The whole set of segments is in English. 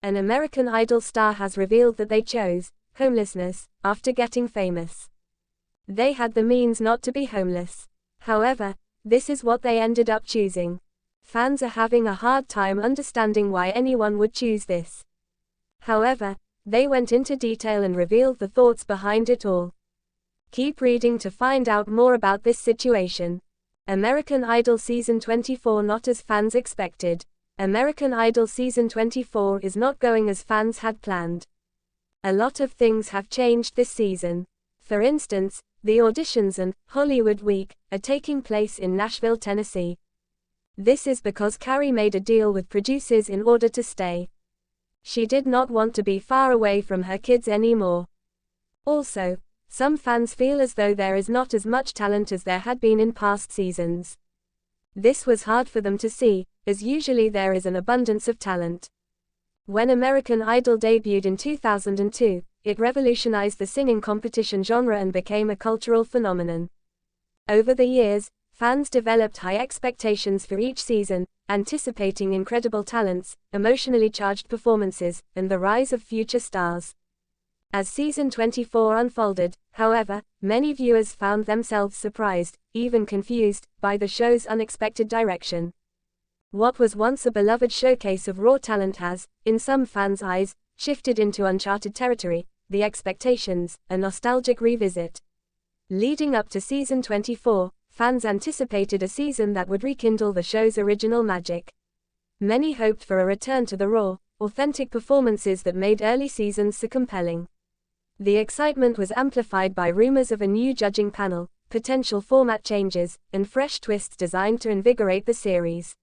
An American Idol star has revealed that they chose homelessness after getting famous. They had the means not to be homeless. However, this is what they ended up choosing. Fans are having a hard time understanding why anyone would choose this. However, they went into detail and revealed the thoughts behind it all. Keep reading to find out more about this situation. American Idol Season 24 not as fans expected. American Idol Season 24 is not going as fans had planned. A lot of things have changed this season. For instance, the auditions and Hollywood Week are taking place in Nashville, Tennessee. This is because Carrie made a deal with producers in order to stay. She did not want to be far away from her kids anymore. Also, some fans feel as though there is not as much talent as there had been in past seasons. This was hard for them to see, as usually there is an abundance of talent. When American Idol debuted in 2002, it revolutionized the singing competition genre and became a cultural phenomenon. Over the years, fans developed high expectations for each season, anticipating incredible talents, emotionally charged performances, and the rise of future stars. As Season 24 unfolded, however, many viewers found themselves surprised, even confused, by the show's unexpected direction. What was once a beloved showcase of raw talent has, in some fans' eyes, shifted into uncharted territory, the expectations, a nostalgic revisit. Leading up to Season 24, fans anticipated a season that would rekindle the show's original magic. Many hoped for a return to the raw, authentic performances that made early seasons so compelling. The excitement was amplified by rumors of a new judging panel, potential format changes, and fresh twists designed to invigorate the series.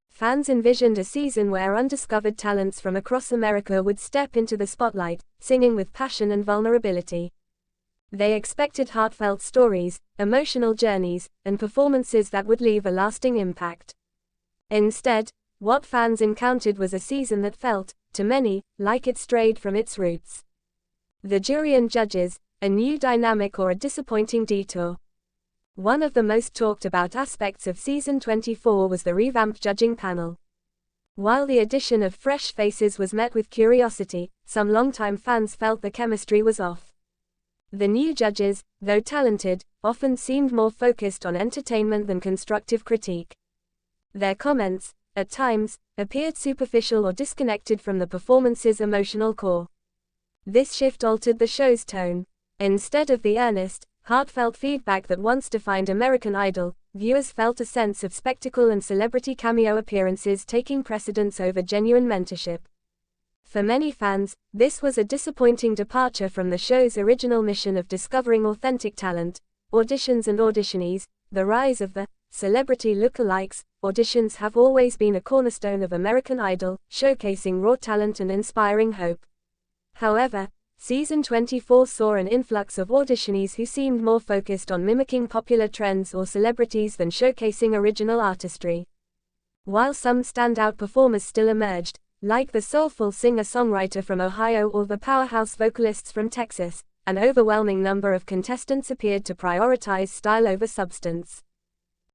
Fans envisioned a season where undiscovered talents from across America would step into the spotlight, singing with passion and vulnerability. They expected heartfelt stories, emotional journeys, and performances that would leave a lasting impact. Instead, what fans encountered was a season that felt, to many, like it strayed from its roots. The jury and judges, a new dynamic or a disappointing detour. One of the most talked about aspects of Season 24 was the revamped judging panel. While the addition of fresh faces was met with curiosity, some longtime fans felt the chemistry was off. The new judges, though talented, often seemed more focused on entertainment than constructive critique. Their comments, at times, appeared superficial or disconnected from the performance's emotional core. This shift altered the show's tone. Instead of the earnest, heartfelt feedback that once defined American Idol, viewers felt a sense of spectacle and celebrity cameo appearances taking precedence over genuine mentorship. For many fans, this was a disappointing departure from the show's original mission of discovering authentic talent. Auditions and auditionees, the rise of the celebrity lookalikes. Auditions have always been a cornerstone of American Idol, showcasing raw talent and inspiring hope. However, Season 24 saw an influx of auditionees who seemed more focused on mimicking popular trends or celebrities than showcasing original artistry. While some standout performers still emerged, like the soulful singer-songwriter from Ohio or the powerhouse vocalists from Texas, an overwhelming number of contestants appeared to prioritize style over substance.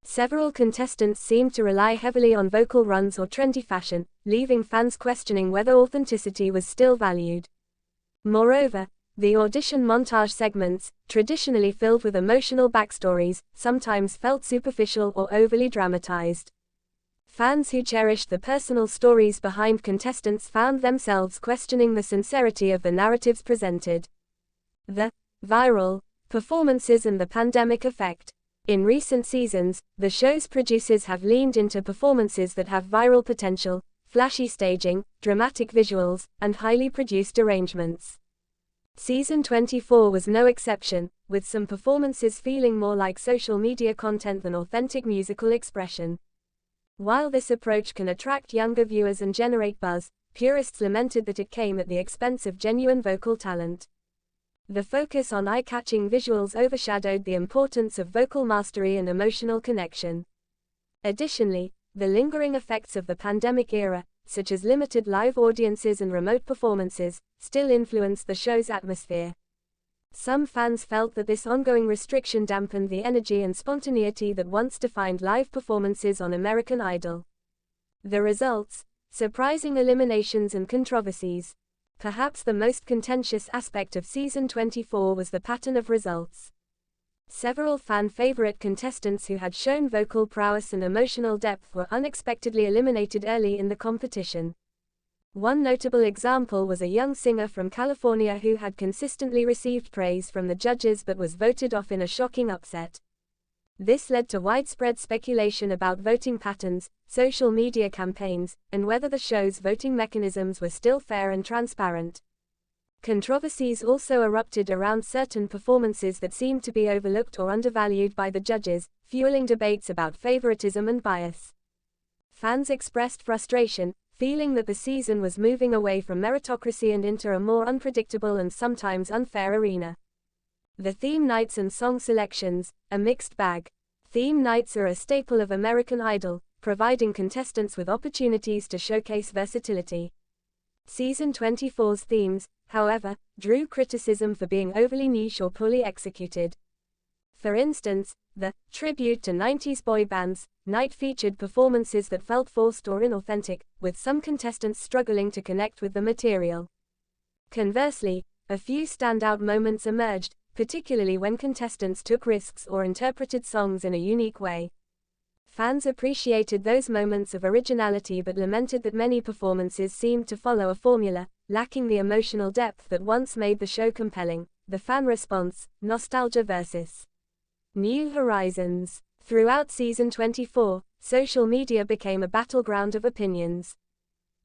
Several contestants seemed to rely heavily on vocal runs or trendy fashion, leaving fans questioning whether authenticity was still valued. Moreover, the audition montage segments, traditionally filled with emotional backstories, sometimes felt superficial or overly dramatized. Fans who cherished the personal stories behind contestants found themselves questioning the sincerity of the narratives presented. The viral performances and the pandemic effect. In recent seasons, the show's producers have leaned into performances that have viral potential, flashy staging, dramatic visuals, and highly produced arrangements. Season 24 was no exception, with some performances feeling more like social media content than authentic musical expression. While this approach can attract younger viewers and generate buzz, purists lamented that it came at the expense of genuine vocal talent. The focus on eye-catching visuals overshadowed the importance of vocal mastery and emotional connection. Additionally, the lingering effects of the pandemic era, such as limited live audiences and remote performances, still influenced the show's atmosphere. Some fans felt that this ongoing restriction dampened the energy and spontaneity that once defined live performances on American Idol. The results, Surprising eliminations and controversies. Perhaps the most contentious aspect of season 24 was the pattern of results. Several fan-favorite contestants who had shown vocal prowess and emotional depth were unexpectedly eliminated early in the competition. One notable example was a young singer from California who had consistently received praise from the judges but was voted off in a shocking upset. This led to widespread speculation about voting patterns, social media campaigns, and whether the show's voting mechanisms were still fair and transparent. Controversies also erupted around certain performances that seemed to be overlooked or undervalued by the judges, fueling debates about favoritism and bias. Fans expressed frustration, feeling that the season was moving away from meritocracy and into a more unpredictable and sometimes unfair arena. The theme nights and song selections, a mixed bag. Theme nights are a staple of American Idol, providing contestants with opportunities to showcase versatility. Season 24's themes, however, drew criticism for being overly niche or poorly executed. For instance, the tribute to 90s boy bands night featured performances that felt forced or inauthentic, with some contestants struggling to connect with the material. Conversely, a few standout moments emerged, particularly when contestants took risks or interpreted songs in a unique way. Fans appreciated those moments of originality but lamented that many performances seemed to follow a formula, lacking the emotional depth that once made the show compelling. The fan response: nostalgia versus new horizons. Throughout season 24, social media became a battleground of opinions.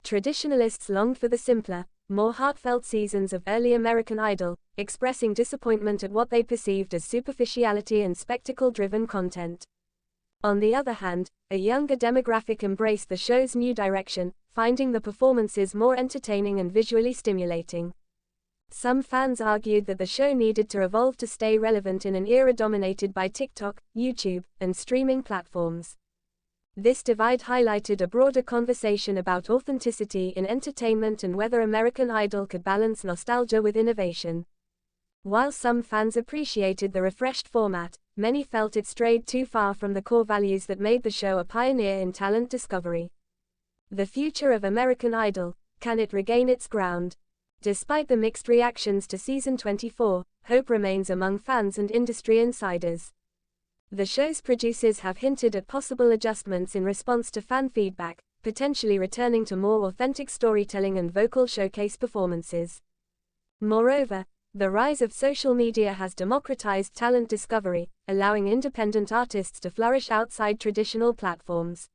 Traditionalists longed for the simpler, more heartfelt seasons of early American Idol, expressing disappointment at what they perceived as superficiality and spectacle-driven content. On the other hand, a younger demographic embraced the show's new direction, finding the performances more entertaining and visually stimulating. Some fans argued that the show needed to evolve to stay relevant in an era dominated by TikTok, YouTube, and streaming platforms. This divide highlighted a broader conversation about authenticity in entertainment and whether American Idol could balance nostalgia with innovation. While some fans appreciated the refreshed format, many felt it strayed too far from the core values that made the show a pioneer in talent discovery. The future of American Idol: can it regain its ground? Despite the mixed reactions to season 24, hope remains among fans and industry insiders. The show's producers have hinted at possible adjustments in response to fan feedback, potentially returning to more authentic storytelling and vocal showcase performances. Moreover, the rise of social media has democratized talent discovery, allowing independent artists to flourish outside traditional platforms.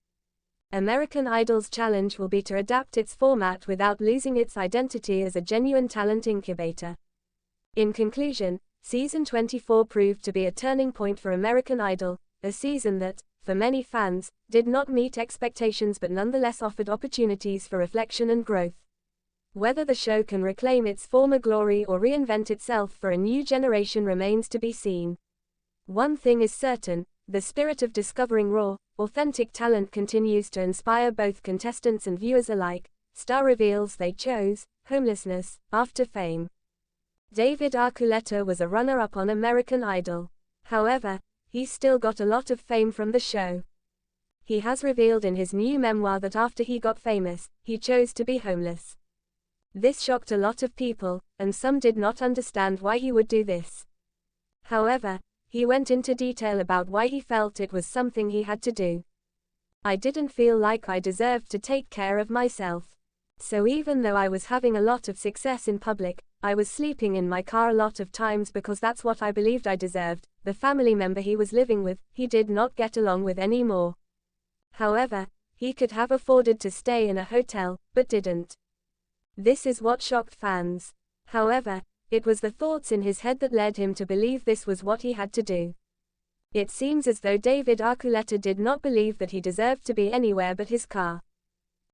American Idol's challenge will be to adapt its format without losing its identity as a genuine talent incubator. In conclusion, season 24 proved to be a turning point for American Idol, a season that, for many fans, did not meet expectations but nonetheless offered opportunities for reflection and growth. Whether the show can reclaim its former glory or reinvent itself for a new generation remains to be seen. One thing is certain: the spirit of discovering raw, authentic talent continues to inspire both contestants and viewers alike. Star reveals they chose homelessness after fame. David Archuleta was a runner-up on American Idol. However, he still got a lot of fame from the show. He has revealed in his new memoir that after he got famous, he chose to be homeless. This shocked a lot of people, and some did not understand why he would do this. However, he went into detail about why he felt it was something he had to do. "I didn't feel like I deserved to take care of myself. So even though I was having a lot of success in public, I was sleeping in my car a lot of times because that's what I believed I deserved." The family member he was living with, he did not get along with anymore. However, he could have afforded to stay in a hotel, but didn't. This is what shocked fans. However, it was the thoughts in his head that led him to believe this was what he had to do. It seems as though David Archuleta did not believe that he deserved to be anywhere but his car.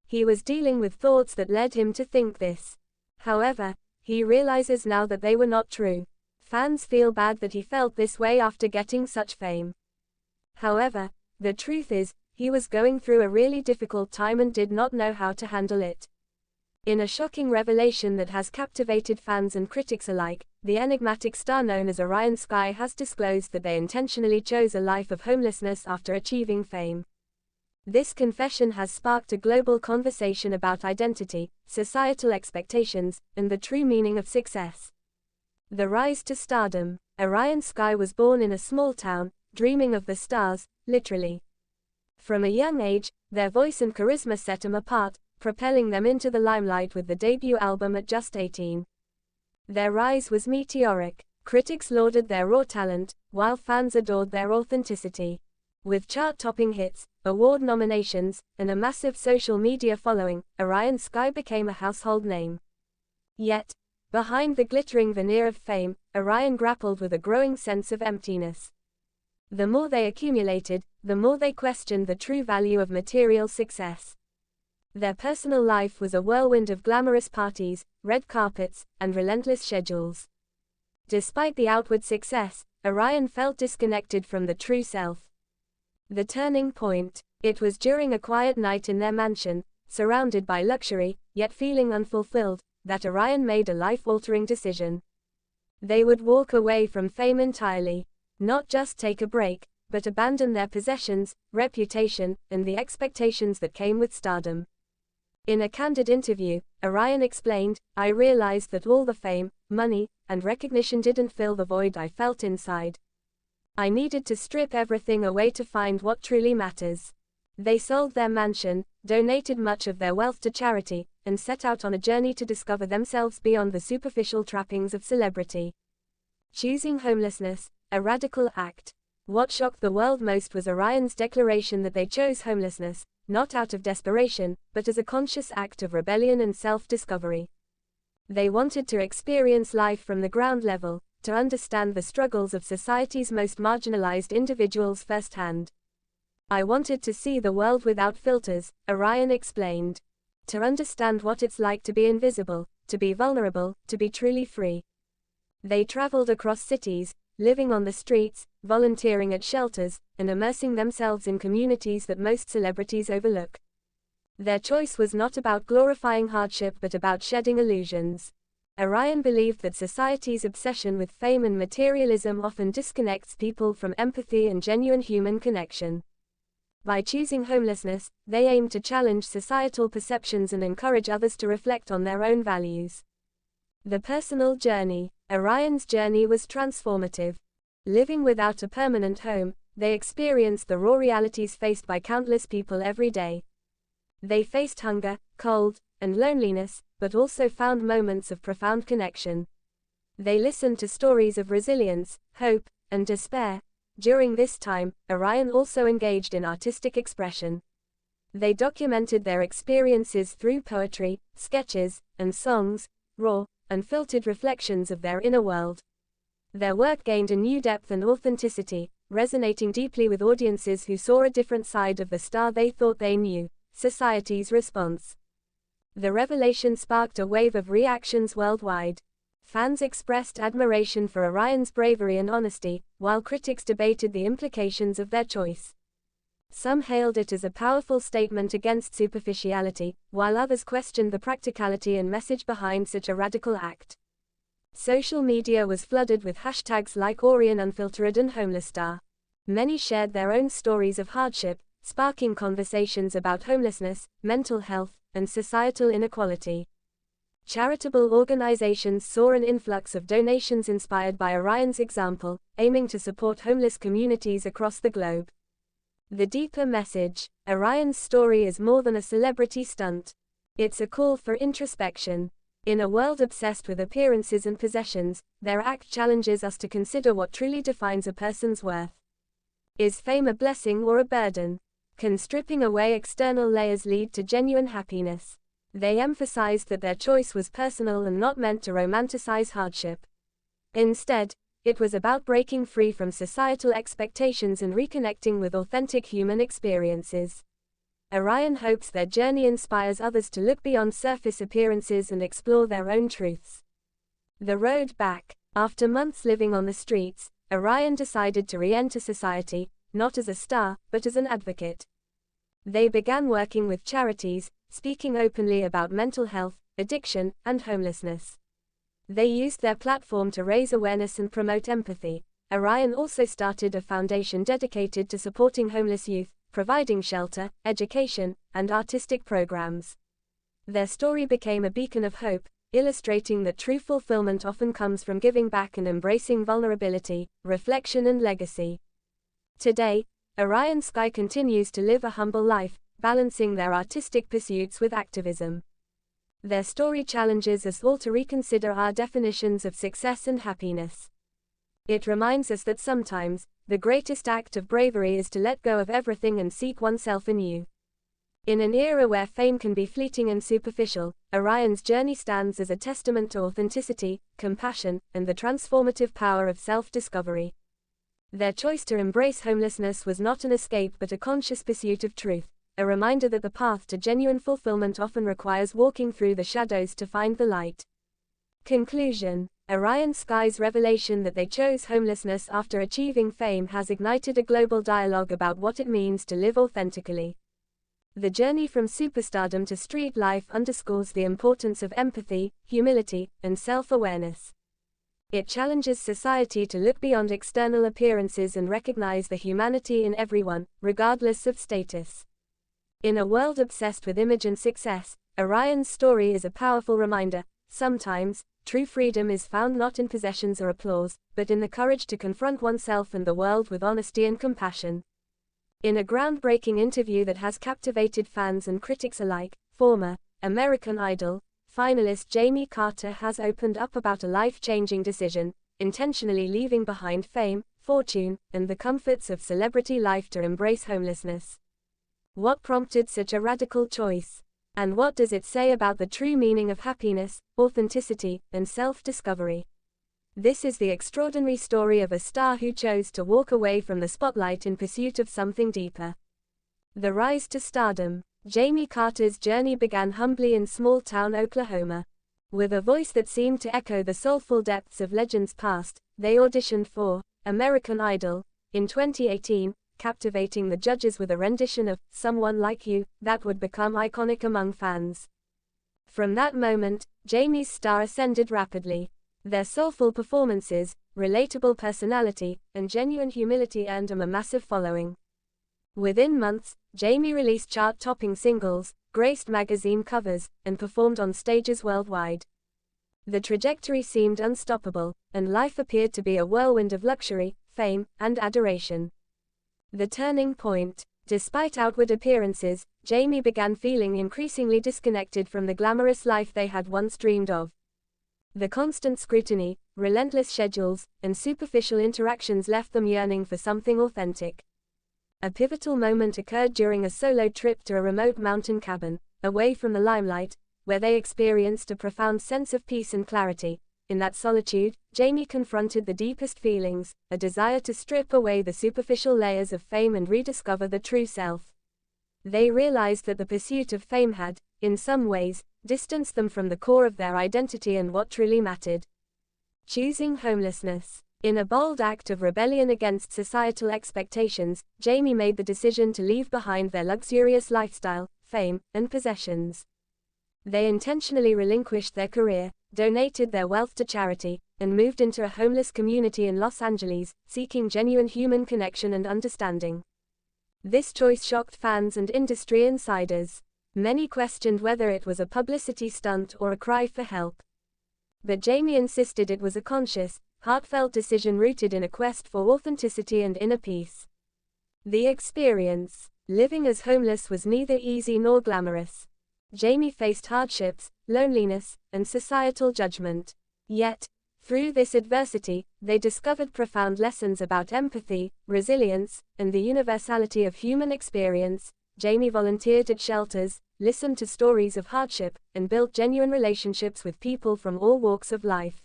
He was dealing with thoughts that led him to think this. However, he realizes now that they were not true. Fans feel bad that he felt this way after getting such fame. However, the truth is, he was going through a really difficult time and did not know how to handle it. In a shocking revelation that has captivated fans and critics alike, the enigmatic star known as Orion Sky has disclosed that they intentionally chose a life of homelessness after achieving fame. This confession has sparked a global conversation about identity, societal expectations, and the true meaning of success. The rise to stardom. Orion Sky was born in a small town, dreaming of the stars, literally. From a young age, their voice and charisma set them apart, propelling them into the limelight with the debut album at just 18. Their rise was meteoric. Critics lauded their raw talent, while fans adored their authenticity. With chart-topping hits, award nominations, and a massive social media following, Orion Sky became a household name. Yet, behind the glittering veneer of fame, Orion grappled with a growing sense of emptiness. The more they accumulated, the more they questioned the true value of material success. Their personal life was a whirlwind of glamorous parties, red carpets, and relentless schedules. Despite the outward success, Orion felt disconnected from the true self. The turning point. It was during a quiet night in their mansion, surrounded by luxury, yet feeling unfulfilled, that Orion made a life-altering decision. They would walk away from fame entirely. Not just take a break, but abandon their possessions, reputation, and the expectations that came with stardom. In a candid interview, Orion explained, "I realized that all the fame, money, and recognition didn't fill the void I felt inside. I needed to strip everything away to find what truly matters." They sold their mansion, donated much of their wealth to charity, and set out on a journey to discover themselves beyond the superficial trappings of celebrity. Choosing homelessness, a radical act. What shocked the world most was Orion's declaration that they chose homelessness, not out of desperation, but as a conscious act of rebellion and self-discovery. They wanted to experience life from the ground level, to understand the struggles of society's most marginalized individuals firsthand. "I wanted to see the world without filters," Orion explained. "To understand what it's like to be invisible, to be vulnerable, to be truly free." They traveled across cities, living on the streets, volunteering at shelters, and immersing themselves in communities that most celebrities overlook. Their choice was not about glorifying hardship but about shedding illusions. Orion believed that society's obsession with fame and materialism often disconnects people from empathy and genuine human connection. By choosing homelessness, they aimed to challenge societal perceptions and encourage others to reflect on their own values. The personal journey. Orion's journey was transformative. Living without a permanent home, they experienced the raw realities faced by countless people every day. They faced hunger, cold, and loneliness, but also found moments of profound connection. They listened to stories of resilience, hope, and despair. During this time, Orion also engaged in artistic expression. They documented their experiences through poetry, sketches, and songs, raw, unfiltered reflections of their inner world. Their work gained a new depth and authenticity, resonating deeply with audiences who saw a different side of the star they thought they knew. Society's response. The revelation sparked a wave of reactions worldwide. Fans expressed admiration for Orion's bravery and honesty, while critics debated the implications of their choice. Some hailed it as a powerful statement against superficiality, while others questioned the practicality and message behind such a radical act. Social media was flooded with hashtags like Orion Unfiltered and Homeless Star. Many shared their own stories of hardship, sparking conversations about homelessness, mental health, and societal inequality. Charitable organizations saw an influx of donations inspired by Orion's example, aiming to support homeless communities across the globe. The deeper message. Orion's story is more than a celebrity stunt. It's a call for introspection. In a world obsessed with appearances and possessions, their act challenges us to consider what truly defines a person's worth. Is fame a blessing or a burden? Can stripping away external layers lead to genuine happiness? They emphasized that their choice was personal and not meant to romanticize hardship. Instead, it was about breaking free from societal expectations and reconnecting with authentic human experiences. Orion hopes their journey inspires others to look beyond surface appearances and explore their own truths. The road back. After months living on the streets, Orion decided to re-enter society, not as a star, but as an advocate. They began working with charities, speaking openly about mental health, addiction, and homelessness. They used their platform to raise awareness and promote empathy. Orion also started a foundation dedicated to supporting homeless youth, providing shelter, education, and artistic programs. Their story became a beacon of hope, illustrating that true fulfillment often comes from giving back and embracing vulnerability, reflection and legacy. Today, Orion Sky continues to live a humble life, balancing their artistic pursuits with activism. Their story challenges us all to reconsider our definitions of success and happiness. It reminds us that sometimes, the greatest act of bravery is to let go of everything and seek oneself anew. In an era where fame can be fleeting and superficial, Orion's journey stands as a testament to authenticity, compassion, and the transformative power of self-discovery. Their choice to embrace homelessness was not an escape but a conscious pursuit of truth, a reminder that the path to genuine fulfillment often requires walking through the shadows to find the light. Conclusion: Orion Sky's revelation that they chose homelessness after achieving fame has ignited a global dialogue about what it means to live authentically. The journey from superstardom to street life underscores the importance of empathy, humility, and self-awareness. It challenges society to look beyond external appearances and recognize the humanity in everyone, regardless of status. In a world obsessed with image and success, Orion's story is a powerful reminder. Sometimes, true freedom is found not in possessions or applause, but in the courage to confront oneself and the world with honesty and compassion. In a groundbreaking interview that has captivated fans and critics alike, former American Idol finalist Jamie Carter has opened up about a life-changing decision, intentionally leaving behind fame, fortune, and the comforts of celebrity life to embrace homelessness. What prompted such a radical choice? And what does it say about the true meaning of happiness, authenticity, and self-discovery? This is the extraordinary story of a star who chose to walk away from the spotlight in pursuit of something deeper. The rise to stardom. Jamie Carter's journey began humbly in small-town Oklahoma. With a voice that seemed to echo the soulful depths of legends past, they auditioned for American Idol in 2018, captivating the judges with a rendition of "Someone Like You" that would become iconic among fans. From that moment, Jamie's star ascended rapidly. Their soulful performances, relatable personality, and genuine humility earned them a massive following. Within months, Jamie released chart-topping singles, graced magazine covers, and performed on stages worldwide. The trajectory seemed unstoppable, and life appeared to be a whirlwind of luxury, fame, and adoration. The turning point. Despite outward appearances, Jamie began feeling increasingly disconnected from the glamorous life they had once dreamed of. The constant scrutiny, relentless schedules, and superficial interactions left them yearning for something authentic. A pivotal moment occurred during a solo trip to a remote mountain cabin, away from the limelight, where they experienced a profound sense of peace and clarity. In that solitude, Jamie confronted the deepest feelings, a desire to strip away the superficial layers of fame and rediscover the true self. They realized that the pursuit of fame had, in some ways, distanced them from the core of their identity and what truly mattered. Choosing homelessness. In a bold act of rebellion against societal expectations, Jamie made the decision to leave behind their luxurious lifestyle, fame, and possessions. They intentionally relinquished their career, donated their wealth to charity, and moved into a homeless community in Los Angeles, seeking genuine human connection and understanding. This choice shocked fans and industry insiders. Many questioned whether it was a publicity stunt or a cry for help. But Jamie insisted it was a conscious, heartfelt decision rooted in a quest for authenticity and inner peace. The experience. Living as homeless was neither easy nor glamorous. Jamie faced hardships, loneliness, and societal judgment. Yet, through this adversity, they discovered profound lessons about empathy, resilience, and the universality of human experience. Jamie volunteered at shelters, listened to stories of hardship, and built genuine relationships with people from all walks of life.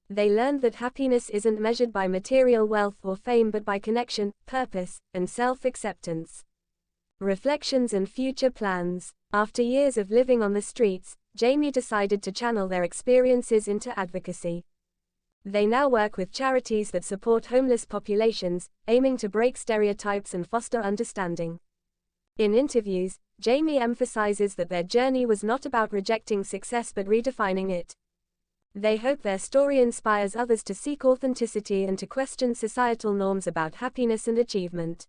They learned that happiness isn't measured by material wealth or fame but by connection, purpose, and self-acceptance. Reflections and future plans. After years of living on the streets, Jamie decided to channel their experiences into advocacy. They now work with charities that support homeless populations, aiming to break stereotypes and foster understanding. In interviews, Jamie emphasizes that their journey was not about rejecting success but redefining it. They hope their story inspires others to seek authenticity and to question societal norms about happiness and achievement.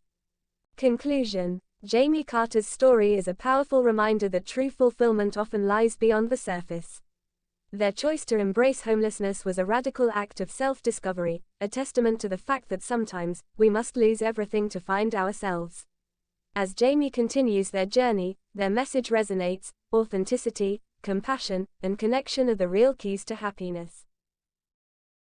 Conclusion. Jamie Carter's story is a powerful reminder that true fulfillment often lies beyond the surface. Their choice to embrace homelessness was a radical act of self-discovery, a testament to the fact that sometimes, we must lose everything to find ourselves. As Jamie continues their journey, their message resonates: authenticity, compassion, and connection are the real keys to happiness.